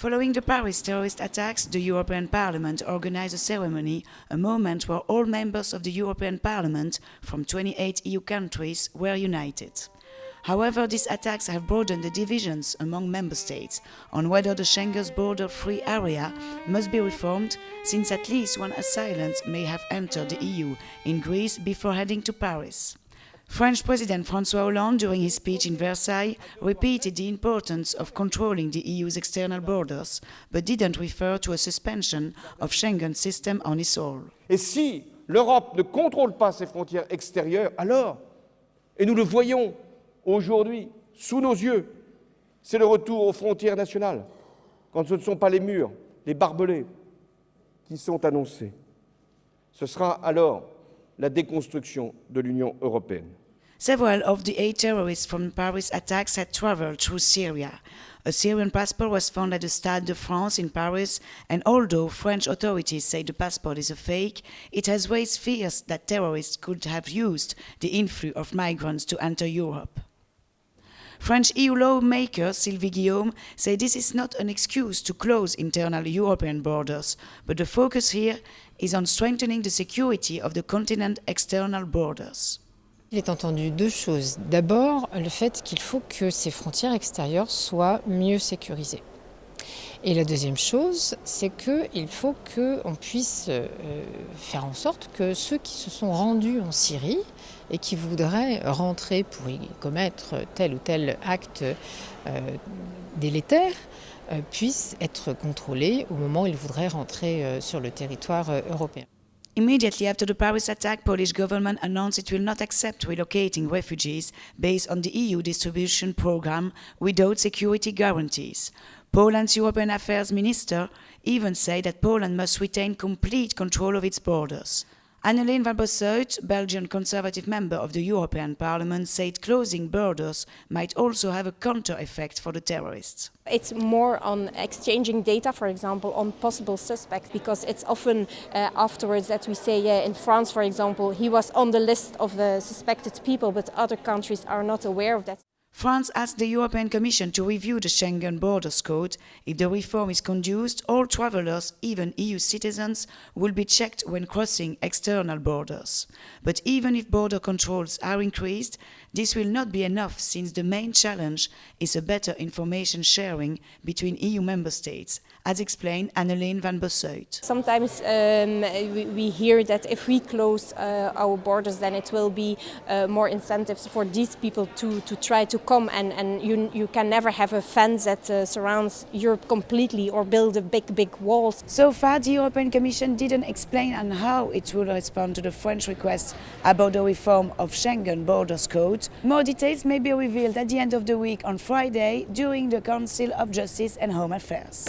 Following the Paris terrorist attacks, the European Parliament organized a ceremony, a moment where all members of the European Parliament from 28 EU countries were united. However, these attacks have broadened the divisions among member states on whether the Schengen's border-free area must be reformed, since at least one assailant may have entered the EU in Greece before heading to Paris. French President François Hollande, during his speech in Versailles, repeated the importance of controlling the EU's external borders, but didn't refer to a suspension of Schengen system on its own. Et si l'Europe ne contrôle pas ses frontières extérieures, alors, et nous le voyons aujourd'hui, sous nos yeux, c'est le retour aux frontières nationales, quand ce ne sont pas les murs, les barbelés qui sont annoncés. Ce sera alors la déconstruction de l'Union européenne. Several of the 8 terrorists from Paris attacks had traveled through Syria. A Syrian passport was found at the Stade de France in Paris, and although French authorities say the passport is a fake, it has raised fears that terrorists could have used the influx of migrants to enter Europe. French EU lawmaker Sylvie Guillaume say this is not an excuse to close internal European borders, but the focus here is on strengthening the security of the continent's external borders. Il est entendu deux choses. D'abord, le fait qu'il faut que ces frontières extérieures soient mieux sécurisées. Et la deuxième chose, c'est qu'il faut qu'on puisse faire en sorte que ceux qui se sont rendus en Syrie et qui voudraient rentrer pour y commettre tel ou tel acte délétère puissent être contrôlés au moment où ils voudraient rentrer sur le territoire européen. Immediately after the Paris attack, Polish government announced it will not accept relocating refugees based on the EU distribution program without security guarantees. Poland's European Affairs Minister even said that Poland must retain complete control of its borders. Anneleen van Bossuyt, Belgian Conservative member of the European Parliament, said closing borders might also have a counter-effect for the terrorists. It's more on exchanging data, for example, on possible suspects, because it's often afterwards that we say, yeah, in France, for example, he was on the list of the suspected people, but other countries are not aware of that. France asked the European Commission to review the Schengen Borders Code. If the reform is conducted, all travellers, even EU citizens, will be checked when crossing external borders. But even if border controls are increased, this will not be enough, since the main challenge is a better information sharing between EU member states, as explained Anneleen van Bossuyt. Sometimes we hear that if we close our borders, then it will be more incentives for these people to try to come, and you can never have a fence that surrounds Europe completely or build a big walls. So far, the European Commission didn't explain on how it will respond to the French request about the reform of Schengen Borders Code. More details may be revealed at the end of the week on Friday during the Council of Justice and Home Affairs.